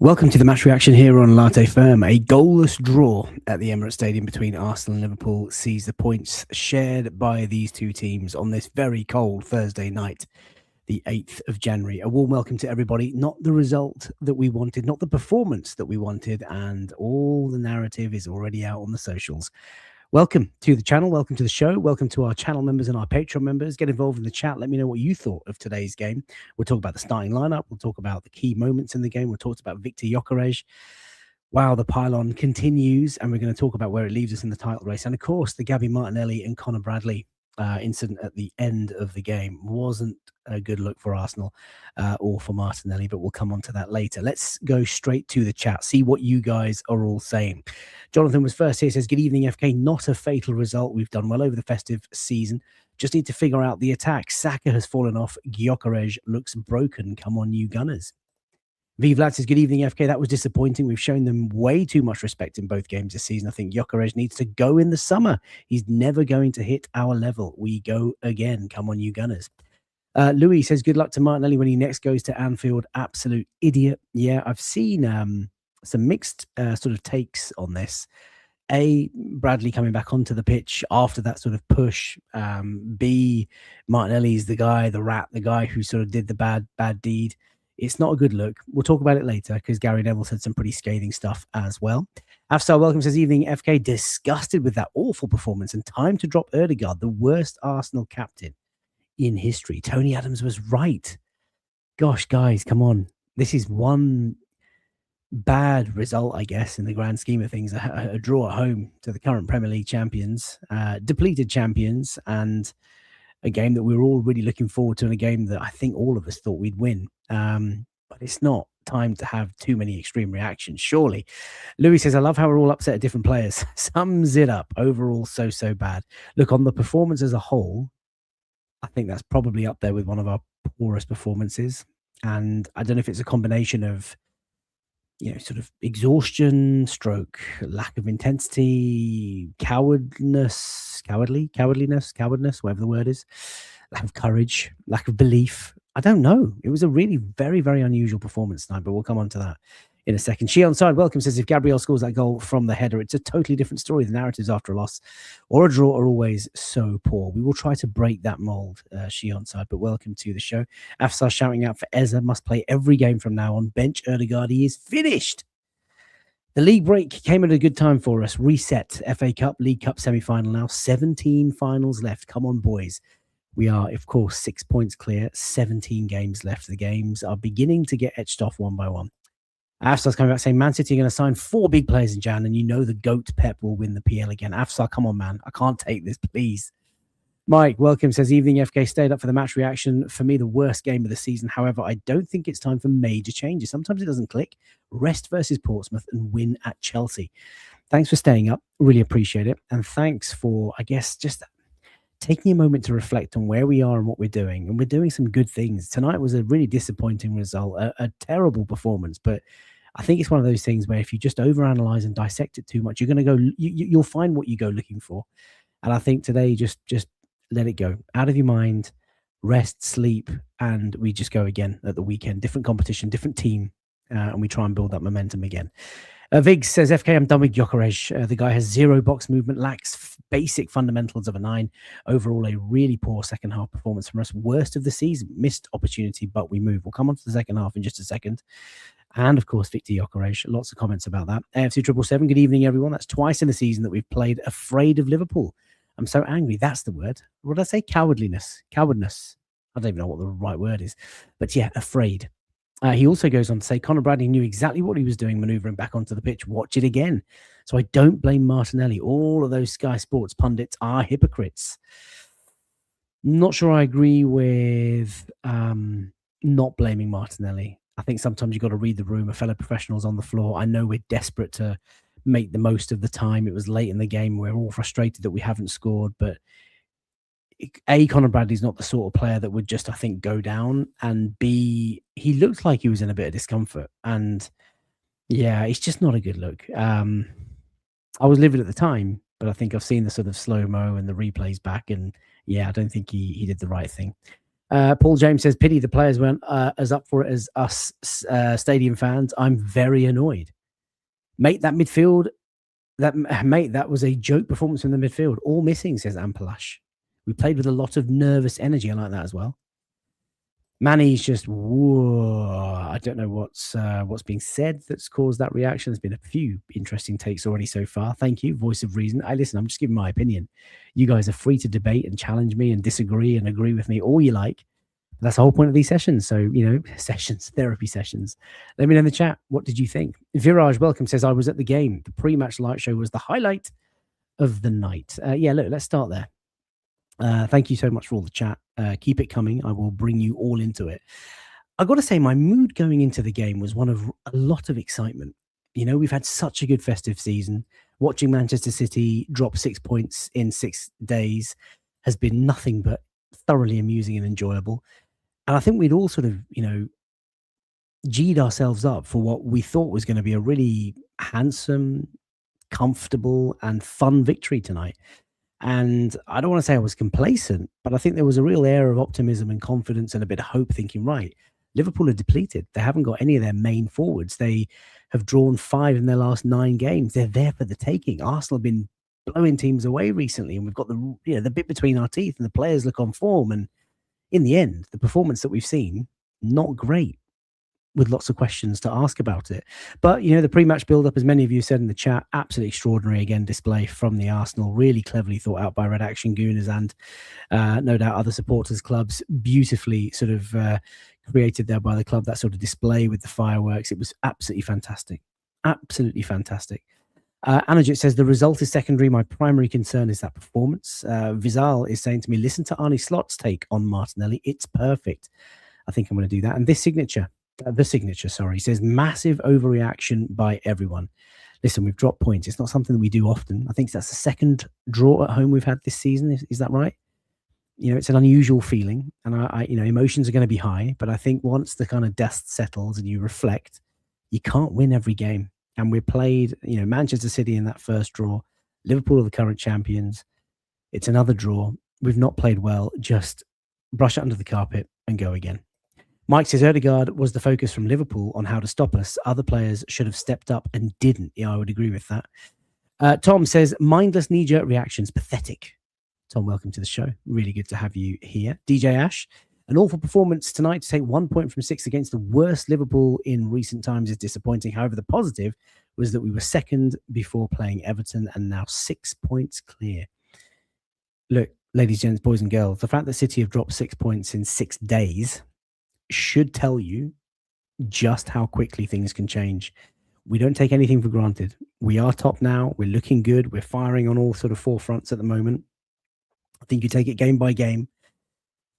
Welcome to the match reaction here on Latte Firm. A goalless draw at the Emirates Stadium between Arsenal and Liverpool sees the points shared by these two teams on this very cold Thursday night, the 8th of January. A warm welcome to everybody. Not the result that we wanted, not the performance that we wanted, and all the narrative is already out on the socials. Welcome to the channel. Welcome to the show. Welcome to our channel members and our Patreon members. Get involved in the chat. Let me know what you thought of today's game. We'll talk about the starting lineup. We'll talk about the key moments in the game. We'll talk about Victor Gyokeres. Wow, the pylon continues, and we're going to talk about where it leaves us in the title race. And of course, the Gabby Martinelli and Conor Bradley incident at the end of the game wasn't a good look for Arsenal or for Martinelli, but we'll come on to that later. Let's go straight to the chat, see what you guys are all saying. Jonathan was first here, says, good evening, FK. Not a fatal result. We've done well over the festive season. Just need to figure out the attack. Saka has fallen off. Gyokeres looks broken. Come on, you Gunners. Vive Latte says, good evening, FK. That was disappointing. We've shown them way too much respect in both games this season. I think Gyokeres needs to go in the summer. He's never going to hit our level. We go again. Come on, you Gunners. Louis says, good luck to Martinelli when he next goes to Anfield. Absolute idiot. Yeah, I've seen some mixed sort of takes on this. A, Bradley coming back onto the pitch after that sort of push. B, Martinelli's the guy, the rat, the guy who sort of did the bad deed. It's not a good look. We'll talk about it later because Gary Neville said some pretty scathing stuff as well. Afsar Welcome says, evening, FK. Disgusted with that awful performance and time to drop Ødegaard, the worst Arsenal captain in history. Tony Adams was right. Gosh, guys, come on. This is one bad result, I guess, in the grand scheme of things. A draw at home to the current Premier League champions, depleted champions, and a game that we were all really looking forward to, and a game that I think all of us thought we'd win. But it's not time to have too many extreme reactions, surely. Louis says, I love how we're all upset at different players. Sums it up. Overall, so bad. Look, on the performance as a whole, I think that's probably up there with one of our poorest performances. And I don't know if it's a combination of, you know, sort of exhaustion, stroke, lack of intensity, cowardliness, whatever the word is, lack of courage, lack of belief. I don't know. It was a really very unusual performance tonight, but we'll come on to that in a second. She on side welcome says, if Gabriel scores that goal from the header, it's a totally different story. The narratives after a loss or a draw are always so poor. We will try to break that mold, she on side, but welcome to the show. Afsar shouting out for Eza, must play every game from now on. Bench Ødegaard, he is finished. The league break came at a good time for us. Reset, FA Cup, League Cup semi-final now. 17 finals left. Come on, boys. We are, of course, 6 points clear. 17 games left. The games are beginning to get etched off one by one. Afsar's coming back saying, Man City are going to sign 4 big players in Jan, and you know the GOAT Pep will win the PL again. Afsar, come on, man. I can't take this, please. Mike, welcome, says, evening, FK. Stayed up for the match reaction. For me, the worst game of the season. However, I don't think it's time for major changes. Sometimes it doesn't click. Rest versus Portsmouth and win at Chelsea. Thanks for staying up. Really appreciate it. And thanks for, I guess, just taking a moment to reflect on where we are and what we're doing. And we're doing some good things. Tonight was a really disappointing result, a terrible performance. But I think it's one of those things where if you just overanalyze and dissect it too much, you're going to go, you'll find what you go looking for. And I think today, just let it go out of your mind, rest, sleep, and we just go again at the weekend. Different competition, different team, and we try and build that momentum again. Vig says, FK, I'm done with Gyokeres. The guy has zero box movement, lacks basic fundamentals of a 9. Overall, a really poor second half performance from us. Worst of the season. Missed opportunity, but we move. We'll come on to the second half in just a second. And, of course, Victor Gyokeres. Lots of comments about that. AFC 777, good evening, everyone. That's twice in the season that we've played afraid of Liverpool. I'm so angry. That's the word. What did I say? Cowardliness. Cowardness. I don't even know what the right word is. But, yeah, afraid. He also goes on to say, Conor Bradley knew exactly what he was doing, manoeuvring back onto the pitch. Watch it again. So I don't blame Martinelli. All of those Sky Sports pundits are hypocrites. Not sure I agree with not blaming Martinelli. I think sometimes you've got to read the room. A fellow professional's on the floor. I know we're desperate to make the most of the time. It was late in the game. We're all frustrated that we haven't scored, but A, Conor Bradley's not the sort of player that would just, I think, go down. And B, he looked like he was in a bit of discomfort. And yeah, it's just not a good look. I was livid at the time, but I think I've seen the sort of slow-mo and the replays back. And yeah, I don't think he did the right thing. Paul James says, pity the players weren't as up for it as us stadium fans. I'm very annoyed. Mate, that midfield, that was a joke performance from the midfield. All missing, says Ampalash. We played with a lot of nervous energy. I like that as well. Manny's just, whoa. I don't know what's being said that's caused that reaction. There's been a few interesting takes already so far. Thank you, voice of reason. Listen, I'm just giving my opinion. You guys are free to debate and challenge me and disagree and agree with me all you like. That's the whole point of these sessions. So, therapy sessions. Let me know in the chat. What did you think? Viraj, welcome, says, I was at the game. The pre-match light show was the highlight of the night. Look, let's start there. Thank you so much for all the chat. Keep it coming. I will bring you all into it. I got to say, my mood going into the game was one of a lot of excitement. We've had such a good festive season. Watching Manchester City drop 6 points in 6 days has been nothing but thoroughly amusing and enjoyable. And I think we'd all sort of, G'd ourselves up for what we thought was going to be a really handsome, comfortable, and fun victory tonight. And I don't want to say I was complacent, but I think there was a real air of optimism and confidence and a bit of hope, thinking, right, Liverpool are depleted. They haven't got any of their main forwards. They have drawn 5 in their last 9 games. They're there for the taking. Arsenal have been blowing teams away recently, and we've got the bit between our teeth, and the players look on form. And in the end, the performance that we've seen, not great, with lots of questions to ask about it. But, the pre-match build-up, as many of you said in the chat, absolutely extraordinary, again, display from the Arsenal, really cleverly thought out by Red Action Gooners and no doubt other supporters clubs, beautifully sort of created there by the club, that sort of display with the fireworks. It was absolutely fantastic. Absolutely fantastic. Anajit says, the result is secondary. My primary concern is that performance. Vizal is saying to me, listen to Arnie Slot's take on Martinelli. It's perfect. I think I'm going to do that. And this signature, says massive overreaction by everyone. Listen, we've dropped points. It's not something that we do often. I think that's the second draw at home we've had this season. Is that right? It's an unusual feeling, and I emotions are going to be high. But I think once the kind of dust settles and you reflect, you can't win every game. And we played, Manchester City in that first draw. Liverpool are the current champions. It's another draw. We've not played well. Just brush it under the carpet and go again. Mike says Odegaard was the focus from Liverpool on how to stop us. Other players should have stepped up and didn't. Yeah, I would agree with that. Tom says mindless knee-jerk reactions, pathetic. Tom, welcome to the show. Really good to have you here. DJ Ash, an awful performance tonight to take 1 point from 6 against the worst Liverpool in recent times is disappointing. However, the positive was that we were second before playing Everton and now 6 points clear. Look, ladies, gents, boys and girls, the fact that City have dropped 6 points in 6 days should tell you just how quickly things can change. We don't take anything for granted. We are top now. We're looking good. We're firing on all sort of 4 fronts at the moment. I think you take it game by game.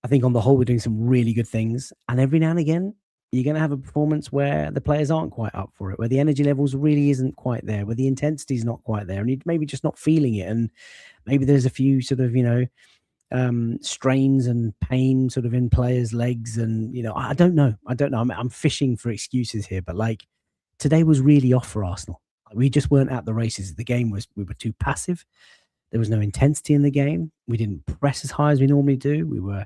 I think on the whole, we're doing some really good things. And every now and again, you're going to have a performance where the players aren't quite up for it, where the energy levels really isn't quite there, where the intensity is not quite there, and you're maybe just not feeling it. And maybe there's a few sort of, strains and pain sort of in players' legs. And, I don't know. I'm fishing for excuses here, but today was really off for Arsenal. We just weren't at the races. We were too passive. There was no intensity in the game. We didn't press as high as we normally do. We were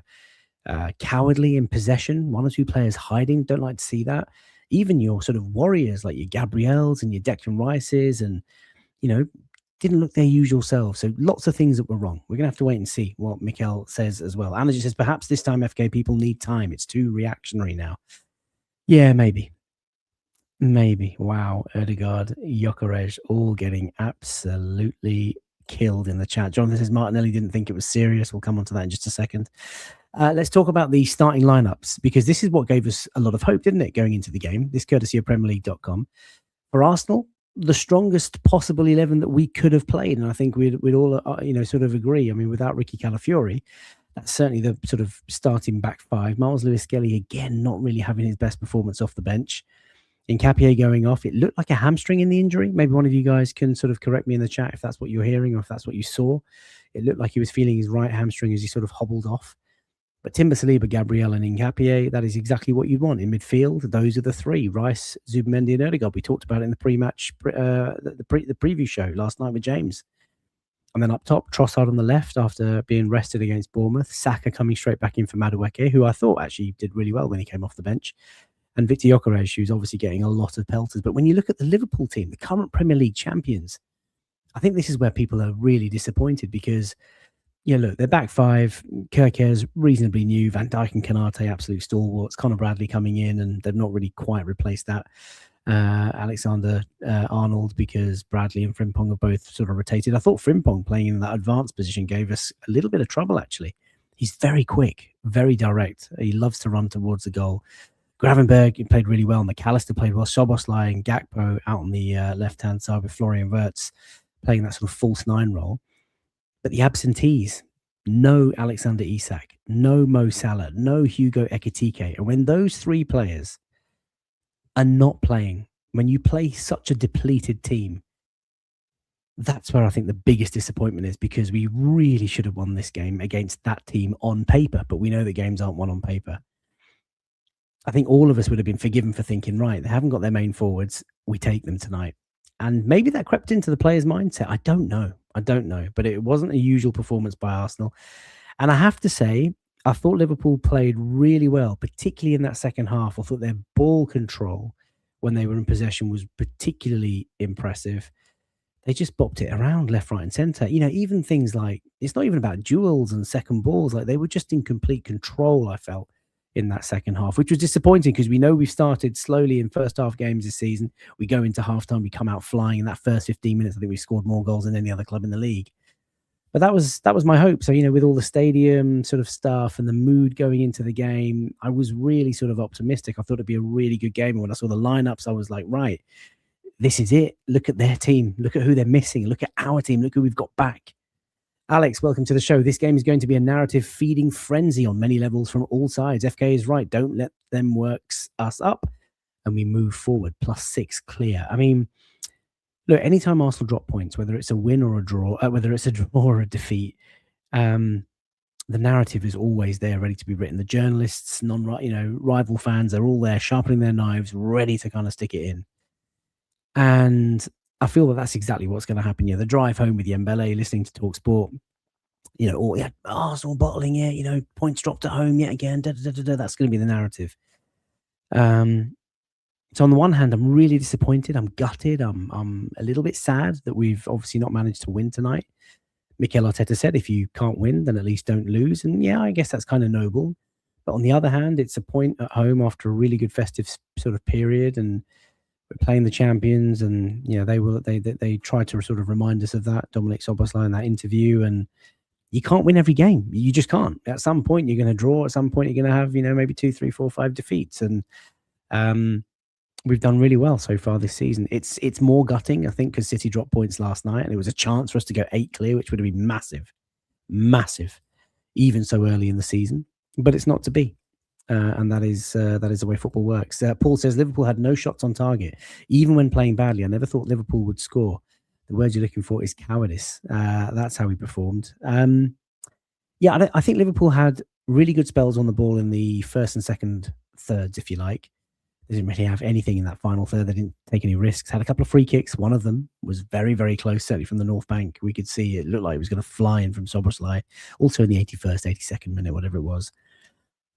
cowardly in possession. 1 or 2 players hiding. Don't like to see that. Even your sort of warriors like your Gabriels and your Declan Rices and, didn't look their usual selves. So lots of things that were wrong. We're going to have to wait and see what Mikel says as well. Anna just says, perhaps this time FK people need time. It's too reactionary now. Yeah, maybe. Wow. Odegaard, Gyokeres, all getting absolutely killed in the chat. Jonathan says Martinelli didn't think it was serious. We'll come on to that in just a second. Let's talk about the starting lineups, because this is what gave us a lot of hope, didn't it, going into the game? This courtesy of PremierLeague.com. For Arsenal, the strongest possible 11 that we could have played, and I think we'd all sort of agree. I mean, without Ricky Calafiori, that's certainly the sort of starting back 5. Miles Lewis-Skelly again not really having his best performance off the bench. Nketiah going off, it looked like a hamstring in the injury. Maybe one of you guys can sort of correct me in the chat if that's what you're hearing or if that's what you saw. It looked like he was feeling his right hamstring as he sort of hobbled off. But Timber, Saliba, Gabriel and Nketiah, that is exactly what you'd want in midfield. Those are the 3, Rice, Zubimendi and Odegaard. We talked about it in the pre-match, the preview show last night with James. And then up top, Trossard on the left after being rested against Bournemouth. Saka coming straight back in for Madueke, who I thought actually did really well when he came off the bench. And Victor Gyokeres, who's obviously getting a lot of pelters. But when you look at the Liverpool team, the current Premier League champions, I think this is where people are really disappointed because, look, they're back five. Gyokeres, reasonably new. Van Dijk and Konate, absolute stalwarts. Conor Bradley coming in, and they've not really quite replaced that. Alexander Arnold, because Bradley and Frimpong are both sort of rotated. I thought Frimpong playing in that advanced position gave us a little bit of trouble, actually. He's very quick, very direct. He loves to run towards the goal. Gravenberg, he played really well. McAllister played well. Szoboszlai and Gakpo out on the left-hand side with Florian Wirtz playing that sort of false nine role. But the absentees, no Alexander Isak, no Mo Salah, no Hugo Ekitike. And when those three players are not playing, when you play such a depleted team, that's where I think the biggest disappointment is, because we really should have won this game against that team on paper, but we know that games aren't won on paper. I think all of us would have been forgiven for thinking, right, they haven't got their main forwards, we take them tonight. And maybe that crept into the players' mindset. I don't know. But it wasn't a usual performance by Arsenal. And I have to say, I thought Liverpool played really well, particularly in that second half. I thought their ball control when they were in possession was particularly impressive. They just bopped it around left, right, and centre. Even things like, it's not even about duels and second balls. Like, they were just in complete control, I felt, in that second half, which was disappointing because we know we've started slowly in first half games this season. We go into halftime, we come out flying. In that first 15 minutes, I think we scored more goals than any other club in the league. But that was my hope. So, with all the stadium sort of stuff and the mood going into the game, I was really sort of optimistic. I thought it'd be a really good game. And when I saw the lineups, I was like, right, this is it. Look at their team. Look at who they're missing. Look at our team. Look who we've got back. Alex, welcome to the show. This game is going to be a narrative feeding frenzy on many levels from all sides. FK is right. Don't let them work us up. And we move forward. +6 clear. I mean, look, anytime Arsenal drop points, whether it's a win or a draw, whether it's a draw or a defeat, the narrative is always there, ready to be written. The journalists, rival fans, they're all there, sharpening their knives, ready to kind of stick it in. And I feel that that's exactly what's going to happen. The drive home with Yembele, listening to Talk Sport, Arsenal bottling it, points dropped at home yet again. That's going to be the narrative. So on the one hand, I'm really disappointed. I'm gutted. I'm a little bit sad that we've obviously not managed to win tonight. Mikel Arteta said, if you can't win, then at least don't lose. And yeah, I guess that's kind of noble. But on the other hand, it's a point at home after a really good festive sort of period, and we're playing the champions. And they tried to sort of remind us of that. Dominic Szoboszlai in that interview, and you can't win every game. You just can't. At some point, you're going to draw. At some point, you're going to have maybe 2, 3, 4, 5 defeats. And we've done really well so far this season. It's more gutting, I think, because City dropped points last night, and it was a chance for us to go 8 clear, which would have been massive, even so early in the season. But it's not to be, and that is the way football works. Paul says Liverpool had no shots on target, even when playing badly. I never thought Liverpool would score. The word you're looking for is cowardice. That's how we performed. I think Liverpool had really good spells on the ball in the first and second thirds, if you like. They didn't really have anything in that final third. They didn't take any risks. Had a couple of free kicks. One of them was very, very close, certainly from the North Bank. We could see it looked like it was going to fly in from Szoboszlai. Also in the 81st, 82nd minute, whatever it was.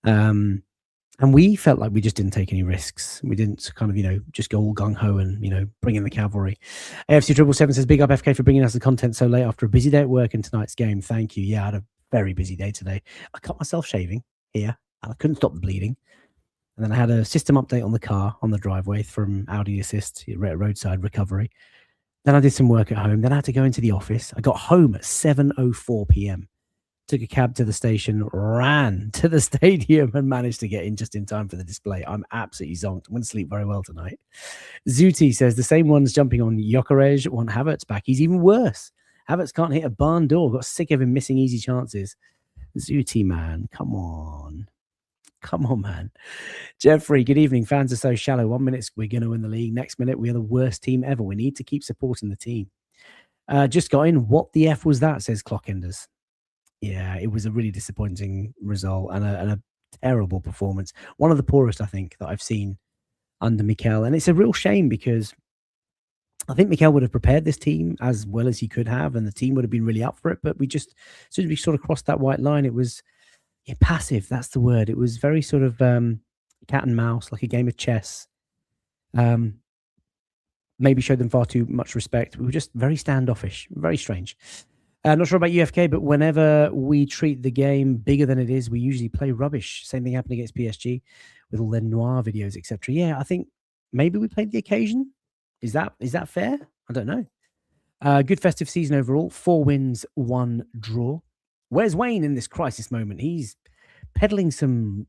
And we felt like we just didn't take any risks. We didn't kind of, just go all gung-ho and, bring in the cavalry. AFC 777 says, big up FK for bringing us the content so late after a busy day at work in tonight's game. Thank you. Yeah, I had a very busy day today. I cut myself shaving here, and I couldn't stop the bleeding. And then I had a system update on the car on the driveway from Audi Assist, roadside recovery. Then I did some work at home. Then I had to go into the office. I got home at 7:04 p.m. Took a cab to the station, ran to the stadium, and managed to get in just in time for the display. I'm absolutely zonked. I'm going to sleep very well tonight. Zuti says the same ones jumping on Gyokeres want Havertz back. He's even worse. Havertz can't hit a barn door. Got sick of him missing easy chances. Zuti, man, come on. Come on, man. Jeffrey, good evening. Fans are so shallow. 1 minute we're going to win the league. Next minute, we're the worst team ever. We need to keep supporting the team. Just got in. What the F was that, says Clockenders. Yeah, it was a really disappointing result and a terrible performance. One of the poorest, I think, that I've seen under Mikel. And it's a real shame because I think Mikel would have prepared this team as well as he could have, and the team would have been really up for it. But as soon as we sort of crossed that white line, it was passive. That's the word. It was very sort of cat and mouse, like a game of chess. Maybe showed them far too much respect. We were just very standoffish, very strange. Not sure about UFK, but whenever we treat the game bigger than it is, we usually play rubbish. Same thing happened against PSG with all their noir videos, etc. Yeah, I think maybe we played the occasion. Is that fair? I don't know. Good festive season overall. 4 wins, 1 draw. Where's Wayne in this crisis moment? He's peddling some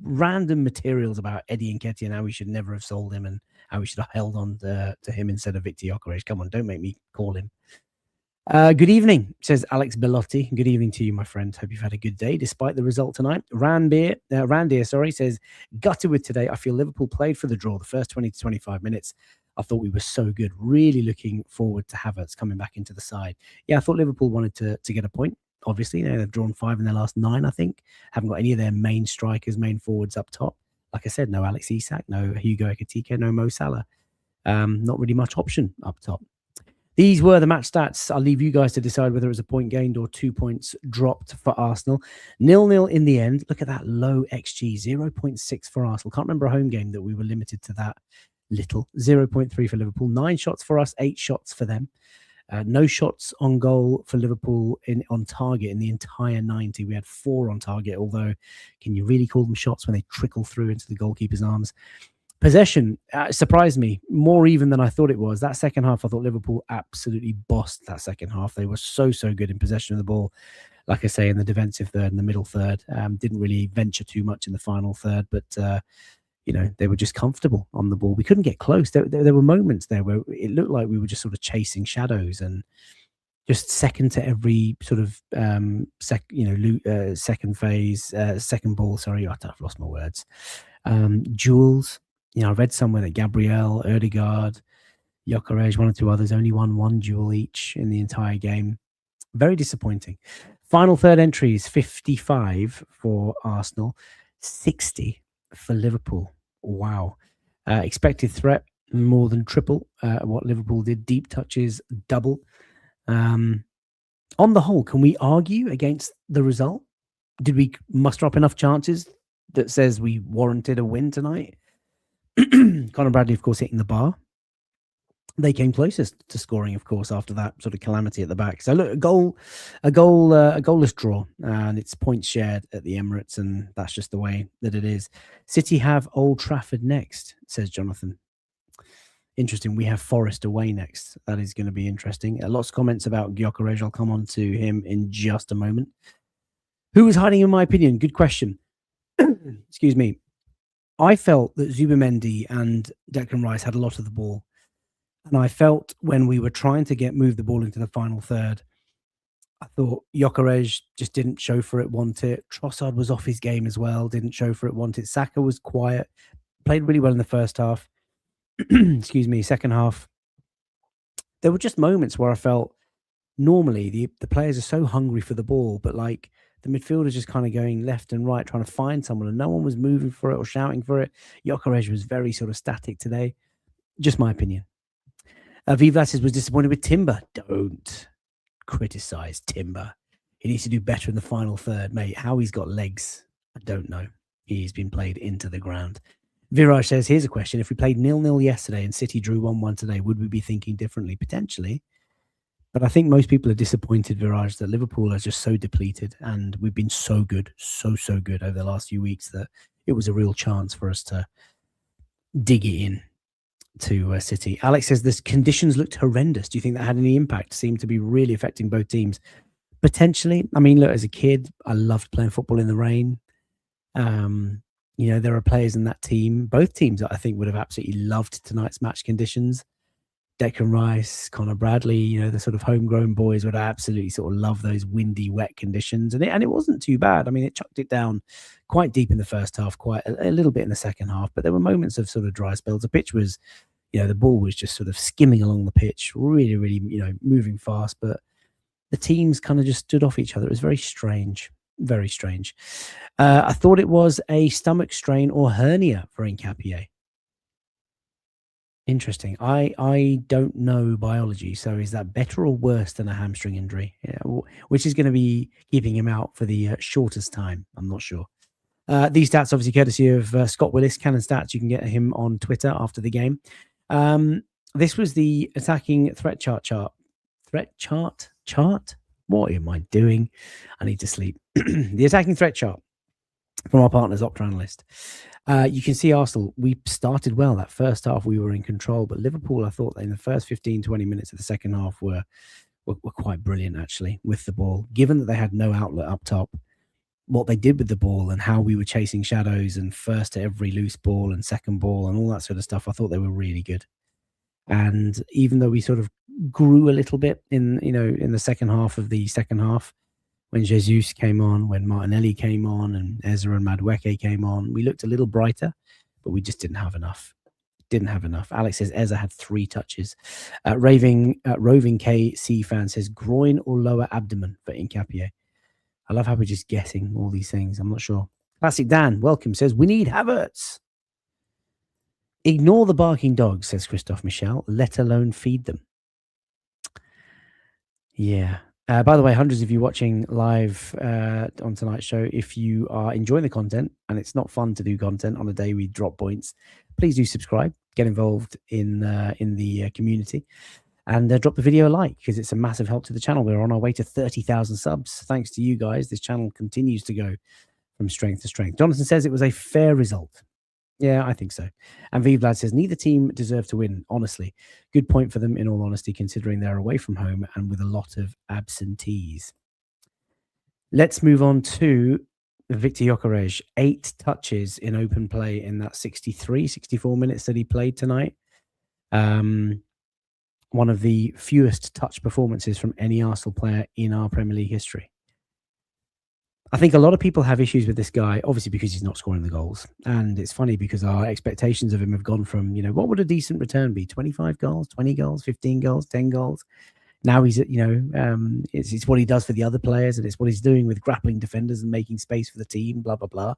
random materials about Eddie Nketiah and how we should never have sold him and how we should have held on to him instead of Victor Gyokeres. Come on, don't make me call him. Good evening, says Alex Bellotti. Good evening to you, my friend. Hope you've had a good day despite the result tonight. Randir, says, gutted with today. I feel Liverpool played for the draw the first 20 to 25 minutes. I thought we were so good. Really looking forward to Havertz coming back into the side. Yeah, I thought Liverpool wanted to get a point. Obviously, they've drawn 5 in their last 9, I think. Haven't got any of their main strikers, main forwards up top. Like I said, no Alex Isak, no Hugo Ekitike, no Mo Salah. Not really much option up top. These were the match stats. I'll leave you guys to decide whether it was a point gained or 2 points dropped for Arsenal. 0-0 in the end. Look at that low XG, 0.6 for Arsenal. Can't remember a home game that we were limited to that little. 0.3 for Liverpool. 9 shots for us, 8 shots for them. No shots on goal for Liverpool on target in the entire 90. We had 4 on target, although can you really call them shots when they trickle through into the goalkeeper's arms? Possession surprised me more even than I thought it was. That second half, I thought Liverpool absolutely bossed that second half. They were so good in possession of the ball. Like I say, in the defensive third and the middle third, didn't really venture too much in the final third, but they were just comfortable on the ball. We couldn't get close. There were moments there where it looked like we were just sort of chasing shadows and just second to every sort of second phase, second ball. Sorry, I've lost my words. Duels. I read somewhere that Gabriel, Odegaard, Gyokeres, 1 or 2 others only won 1 duel each in the entire game. Very disappointing. Final third entries, 55 for Arsenal, 60 for Liverpool. Wow. Expected threat, more than triple what Liverpool did. Deep touches, double. On the whole, can we argue against the result? Did we muster up enough chances that says we warranted a win tonight? Conor Bradley, of course, hitting the bar. They came closest to scoring, of course, after that sort of calamity at the back. So look, a goalless draw, and it's points shared at the Emirates, and that's just the way that it is. City have Old Trafford next, says Jonathan. Interesting. We have Forest away next. That is going to be interesting. Lots of comments about Gyokeres. I'll come on to him in just a moment. Who was hiding, in my opinion? Good question. Excuse me. I felt that Zubimendi and Declan Rice had a lot of the ball. And I felt when we were trying to move the ball into the final third, I thought Gyokeres just didn't show for it, want it. Trossard was off his game as well, didn't show for it, want it. Saka was quiet, played really well in the first half. Excuse me, second half. There were just moments where I felt normally the players are so hungry for the ball, but like the midfielders just kind of going left and right, trying to find someone, and no one was moving for it or shouting for it. Gyokeres was very sort of static today. Just my opinion. Vivlas was disappointed with Timber. Don't criticize Timber. He needs to do better in the final third, mate. How he's got legs, I don't know. He's been played into the ground. Viraj says, here's a question. If we played 0-0 yesterday and City drew 1-1 today, would we be thinking differently? Potentially. But I think most people are disappointed, Viraj, that Liverpool are just so depleted, and we've been so good, so good over the last few weeks that it was a real chance for us to dig it in to City. Alex says the conditions looked horrendous. Do you think that had any impact? Seemed to be really affecting both teams. Potentially. I mean, look, as a kid, I loved playing football in the rain. There are players in that team, both teams that I think would have absolutely loved tonight's match conditions. Declan Rice, Conor Bradley, the sort of homegrown boys would absolutely sort of love those windy, wet conditions. And it wasn't too bad. I mean, it chucked it down quite deep in the first half, quite a little bit in the second half, but there were moments of sort of dry spells. The pitch was, the ball was just sort of skimming along the pitch, really, really, moving fast, but the teams kind of just stood off each other. It was very strange, very strange. I thought it was a stomach strain or hernia for Nketiah. Interesting. I don't know biology, so is that better or worse than a hamstring injury? Yeah, which is going to be keeping him out for the shortest time? I'm not sure. These stats, obviously, courtesy of Scott Willis, Cannon Stats. You can get him on Twitter after the game. This was the attacking threat chart. Threat chart? What am I doing? I need to sleep. The attacking threat chart from our partners, Opta Analyst. You can see Arsenal, we started well. That first half, we were in control. But Liverpool, I thought in the first 15, 20 minutes of the second half were quite brilliant, actually, with the ball. Given that they had no outlet up top, what they did with the ball and how we were chasing shadows and first to every loose ball and second ball and all that sort of stuff, I thought they were really good. And even though we sort of grew a little bit in the second half of the second half, when Jesus came on, when Martinelli came on, and Ezra and Madueke came on, we looked a little brighter, but we just didn't have enough. Alex says Ezra had 3 touches. Roving KC fan says groin or lower abdomen for Incapie. I love how we're just guessing all these things. I'm not sure. Classic Dan, welcome, says we need Havertz. Ignore the barking dogs, says Christophe Michel, let alone feed them. Yeah. By the way, hundreds of you watching live on tonight's show. If you are enjoying the content and it's not fun to do content on a day we drop points, please do subscribe, get involved in the community, and drop the video a like, because it's a massive help to the channel. We're on our way to 30,000 subs. Thanks to you guys, this channel continues to go from strength to strength. Jonathan says it was a fair result. Yeah, I think so. And Vivlad says neither team deserved to win, honestly. Good point for them, in all honesty, considering they're away from home and with a lot of absentees. Let's move on to Victor Gyokeres. 8 touches in open play in that 64 minutes that he played tonight. One of the fewest touch performances from any Arsenal player in our Premier League history. I think a lot of people have issues with this guy, obviously because he's not scoring the goals. And it's funny because our expectations of him have gone from, what would a decent return be? 25 goals, 20 goals, 15 goals, 10 goals. Now he's at, it's what he does for the other players, and it's what he's doing with grappling defenders and making space for the team, blah, blah, blah.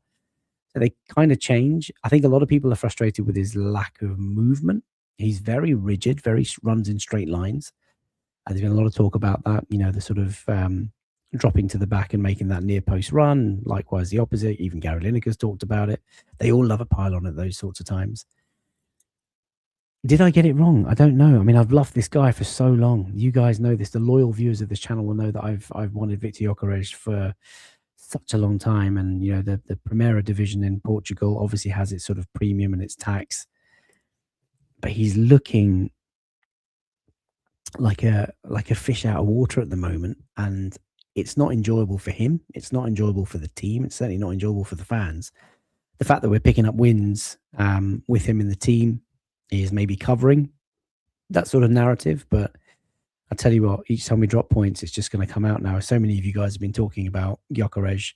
So they kind of change. I think a lot of people are frustrated with his lack of movement. He's very rigid, runs in straight lines. And there's been a lot of talk about that, the sort of dropping to the back and making that near post run. Likewise, the opposite. Even Gary Lineker's talked about it. They all love a pylon at those sorts of times. Did I get it wrong? I don't know. I mean, I've loved this guy for so long. You guys know this. The loyal viewers of this channel will know that I've wanted Victor Gyokeres for such a long time. And, the Primera division in Portugal obviously has its sort of premium and its tax. But he's looking like a fish out of water at the moment. And it's not enjoyable for him. It's not enjoyable for the team. It's certainly not enjoyable for the fans. The fact that we're picking up wins with him in the team is maybe covering that sort of narrative. But I tell you what, each time we drop points, it's just going to come out now. So many of you guys have been talking about Gyokeres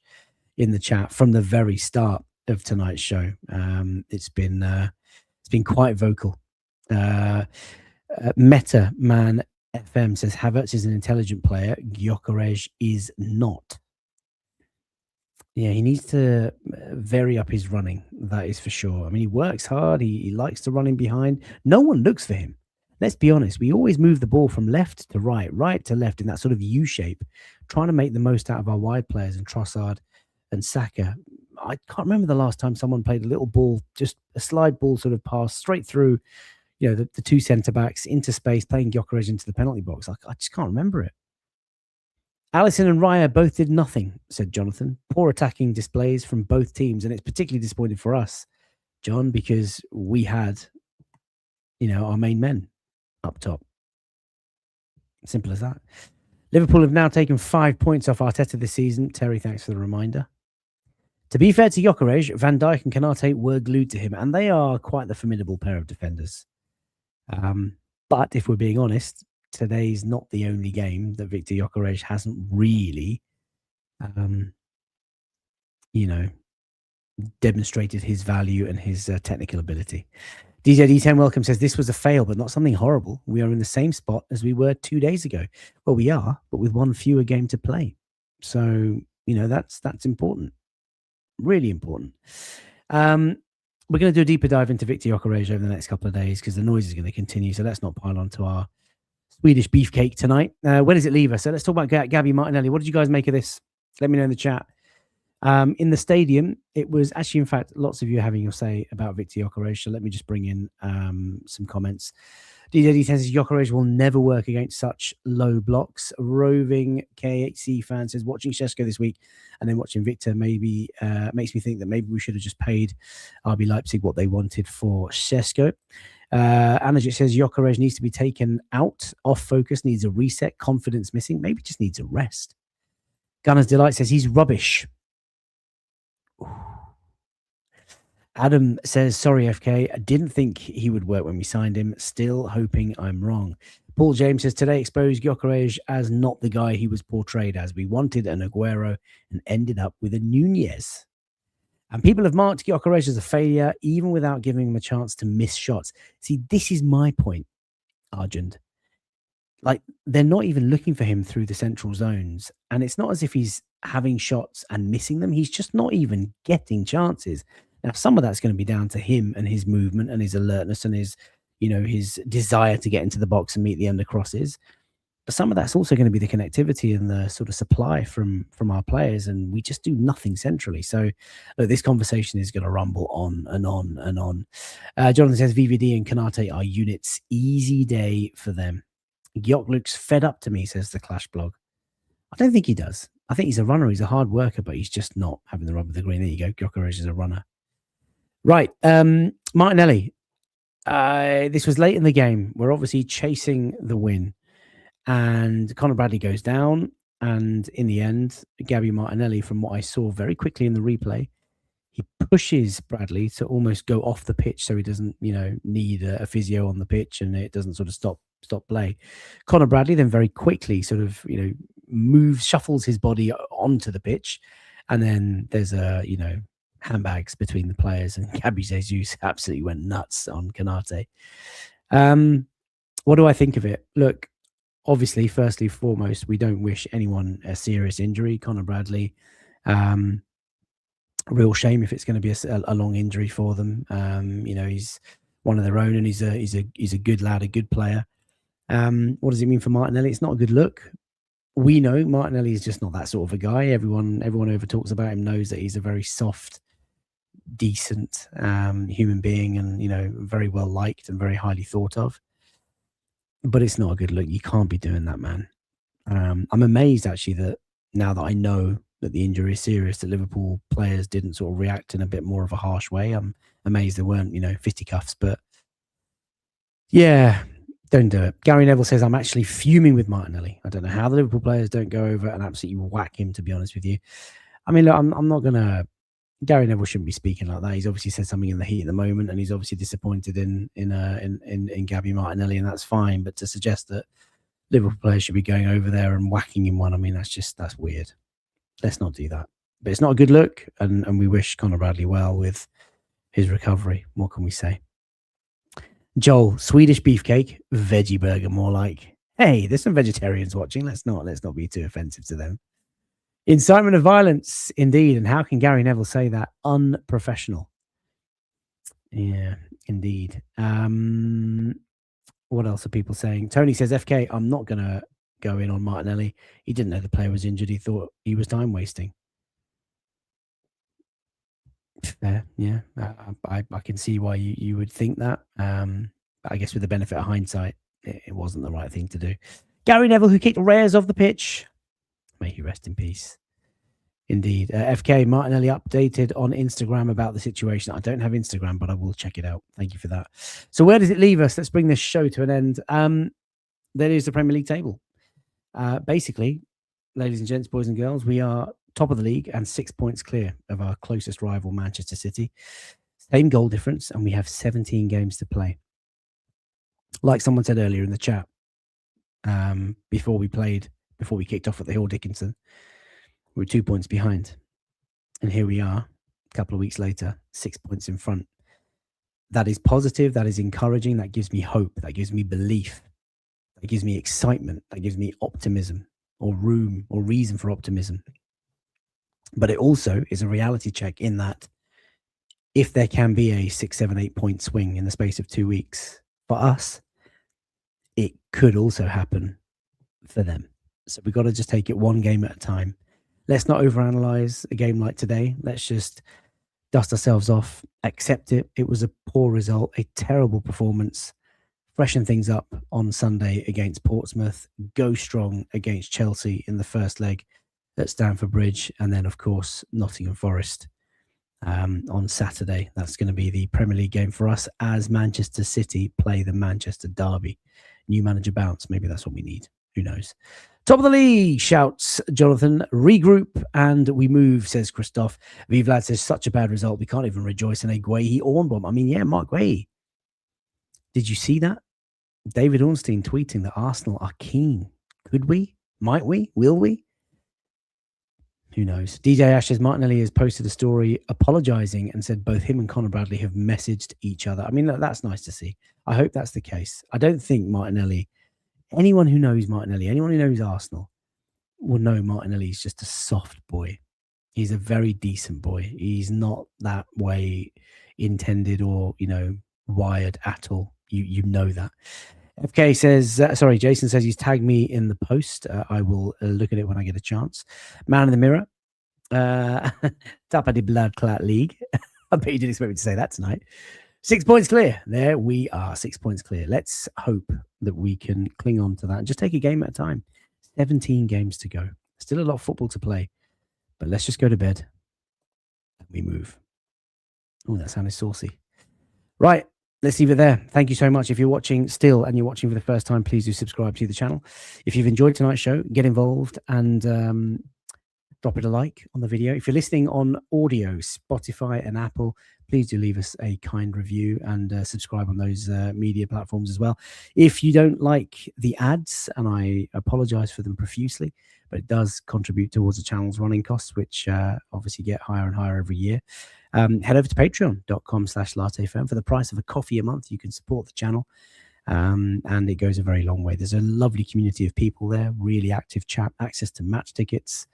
in the chat from the very start of tonight's show. It's been quite vocal. Meta Man FM says Havertz is an intelligent player. Gyokeres is not. Yeah, he needs to vary up his running. That is for sure. I mean, he works hard. He likes to run in behind. No one looks for him. Let's be honest. We always move the ball from left to right to left in that sort of U shape, trying to make the most out of our wide players and Trossard and Saka. I can't remember the last time someone played a little ball, just a slide ball sort of pass straight through, the 2 centre-backs into space, playing Gyokeres into the penalty box. I just can't remember it. Allison and Raya both did nothing, said Jonathan. Poor attacking displays from both teams, and it's particularly disappointing for us, John, because we had, our main men up top. Simple as that. Liverpool have now taken 5 points off Arteta this season. Terry, thanks for the reminder. To be fair to Gyokeres, Van Dijk and Kanate were glued to him, and they are quite the formidable pair of defenders. But if we're being honest, today's not the only game that Victor Gyokeres hasn't really, demonstrated his value and his technical ability. DJ D10 Welcome says this was a fail, but not something horrible. We are in the same spot as we were 2 days ago. Well, we are, but with one fewer game to play. So, that's important. Really important. we're going to do a deeper dive into Victor Gyokeres over the next couple of days because the noise is going to continue. So let's not pile on to our Swedish beefcake tonight. Where does it leave us? So let's talk about Gabby Martinelli. What did you guys make of this? Let me know in the chat. In the stadium, it was actually, in fact, lots of you having your say about Victor Gyokeres. So let me just bring in some comments. DJD says Gyokeres will never work against such low blocks. Roving KHC fan says watching Šeško this week and then watching Victor maybe makes me think that maybe we should have just paid RB Leipzig what they wanted for Šeško. Anajit says Gyokeres needs to be taken out, off focus, needs a reset, confidence missing, maybe just needs a rest. Gunner's Delight says he's rubbish. Ooh. Adam says, sorry, FK. I didn't think he would work when we signed him. Still hoping I'm wrong. Paul James says, today exposed Gyokeres as not the guy he was portrayed as. We wanted an Aguero and ended up with a Nunez. And people have marked Gyokeres as a failure, even without giving him a chance to miss shots. See, this is my point, Arjun. Like, they're not even looking for him through the central zones. And it's not as if he's having shots and missing them. He's just not even getting chances. Now, some of that's going to be down to him and his movement and his alertness and his, his desire to get into the box and meet the under crosses. But some of that's also going to be the connectivity and the sort of supply from our players, and we just do nothing centrally. So look, this conversation is going to rumble on and on and on. Jonathan says VVD and Kanate are units. Easy day for them. Gyok looks fed up to me, says the Clash blog. I don't think he does. I think he's a runner. He's a hard worker, but he's just not having the rub of the green. There you go. Gyokeres is a runner. Right. Martinelli. This was late in the game. We're obviously chasing the win. And Conor Bradley goes down. And in the end, Gabby Martinelli, from what I saw very quickly in the replay, he pushes Bradley to almost go off the pitch so he doesn't, need a physio on the pitch and it doesn't sort of stop play. Conor Bradley then very quickly sort of, shuffles his body onto the pitch. And then there's handbags between the players, and Gabby Jesus absolutely went nuts on Kanate. What do I think of it? Look, obviously, firstly, foremost, we don't wish anyone a serious injury. Conor Bradley, real shame if it's going to be a long injury for them. He's one of their own, and he's a good lad, a good player. What does it mean for Martinelli? It's not a good look. We know Martinelli is just not that sort of a guy. Everyone over talks about him, knows that he's a very soft, decent human being, and very well liked and very highly thought of. But it's not a good look. You can't be doing that, man. I'm amazed actually that now that I know that the injury is serious, that Liverpool players didn't sort of react in a bit more of a harsh way. I'm amazed there weren't fisticuffs, but yeah, don't do it. Gary Neville says, I'm actually fuming with Martinelli. I don't know how the Liverpool players don't go over and absolutely whack him, to be honest with you. I mean, look, I'm not going to... Gary Neville shouldn't be speaking like that. He's obviously said something in the heat at the moment, and he's obviously disappointed in Gabby Martinelli, and that's fine. But to suggest that Liverpool players should be going over there and whacking him one, I mean, that's weird. Let's not do that. But it's not a good look, and we wish Conor Bradley well with his recovery. What can we say? Joel, Swedish beefcake, veggie burger, more like. Hey, there's some vegetarians watching. Let's not be too offensive to them. Incitement of violence, indeed. And how can Gary Neville say that? Unprofessional. Yeah, indeed. What else are people saying? Tony says, FK, I'm not going to go in on Martinelli. He didn't know the player was injured. He thought he was time wasting. Fair, yeah. I can see why you would think that. I guess with the benefit of hindsight, it wasn't the right thing to do. Gary Neville, who kicked Reyes off the pitch. May he rest in peace. Indeed. FK, Martinelli updated on Instagram about the situation. I don't have Instagram, but I will check it out. Thank you for that. So where does it leave us? Let's bring this show to an end. There is the Premier League table. Basically, ladies and gents, boys and girls, we are top of the league and 6 points clear of our closest rival, Manchester City. Same goal difference, and we have 17 games to play. Like someone said earlier in the chat, before we kicked off at the Hill Dickinson, we were 2 points behind. And here we are, a couple of weeks later, 6 points in front. That is positive. That is encouraging. That gives me hope. That gives me belief. That gives me excitement. That gives me optimism, or room or reason for optimism. But it also is a reality check in that if there can be a 6, 7, 8 point swing in the space of 2 weeks for us, it could also happen for them. So we've got to just take it one game at a time. Let's not overanalyze a game like today. Let's just dust ourselves off, accept it. It was a poor result, a terrible performance. Freshen things up on Sunday against Portsmouth. Go strong against Chelsea in the first leg at Stamford Bridge. And then, of course, Nottingham Forest on Saturday. That's going to be the Premier League game for us as Manchester City play the Manchester Derby. New manager bounce. Maybe that's what we need. Who knows? Top of the league, shouts Jonathan. Regroup and we move, says Christoph. Vivlad says, such a bad result. We can't even rejoice in a Guehi Ornbomb. I mean, yeah, Mark Guehi. Did you see that? David Ornstein tweeting that Arsenal are keen. Could we? Might we? Will we? Who knows? DJ Ash says Martinelli has posted a story apologising and said both him and Conor Bradley have messaged each other. I mean, that's nice to see. I hope that's the case. I don't think Martinelli, anyone who knows Martinelli, anyone who knows Arsenal will know Martinelli is just a soft boy. He's a very decent boy. He's not that way intended or, wired at all. You know that. FK says, Jason says he's tagged me in the post. I will look at it when I get a chance. Man in the mirror. Top of the blood clot league. I bet you didn't expect me to say that tonight. 6 points clear. There we are. 6 points clear. Let's hope that we can cling on to that and just take a game at a time. 17 games to go. Still a lot of football to play. But let's just go to bed and we move. Oh, that sounded saucy. Right. Let's leave it there. Thank you so much. If you're watching still and you're watching for the first time, please do subscribe to the channel. If you've enjoyed tonight's show, get involved and drop it a like on the video. If you're listening on audio, Spotify and Apple, please do leave us a kind review and subscribe on those media platforms as well. If you don't like the ads, and I apologize for them profusely, but it does contribute towards the channel's running costs, which obviously get higher and higher every year. Head over to patreon.com/lattefirm. For the price of a coffee a month, you can support the channel. And it goes a very long way. There's a lovely community of people there, really active chat, access to match tickets,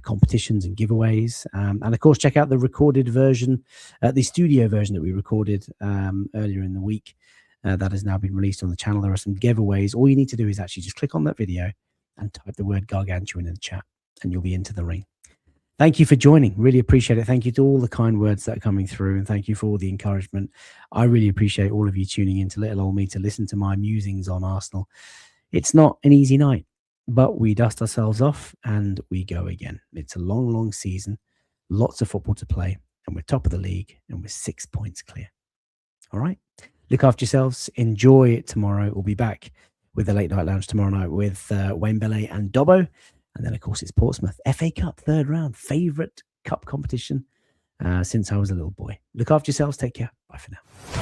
competitions and giveaways. And of course, check out the recorded version, the studio version that we recorded earlier in the week. That has now been released on the channel. There are some giveaways. All you need to do is actually just click on that video and type the word gargantuan in the chat and you'll be into the ring. Thank you for joining. Really appreciate it. Thank you to all the kind words that are coming through, and thank you for all the encouragement. I really appreciate all of you tuning in to little old me to listen to my musings on Arsenal. It's not an easy night, but we dust ourselves off and we go again. It's a long, long season, lots of football to play, and we're top of the league and we're 6 points clear. All right. Look after yourselves. Enjoy it tomorrow. We'll be back with the Late Night Lounge tomorrow night with Wayne Bellet and Dobbo. And then, of course, it's Portsmouth. FA Cup, third round. Favourite cup competition since I was a little boy. Look after yourselves. Take care. Bye for now.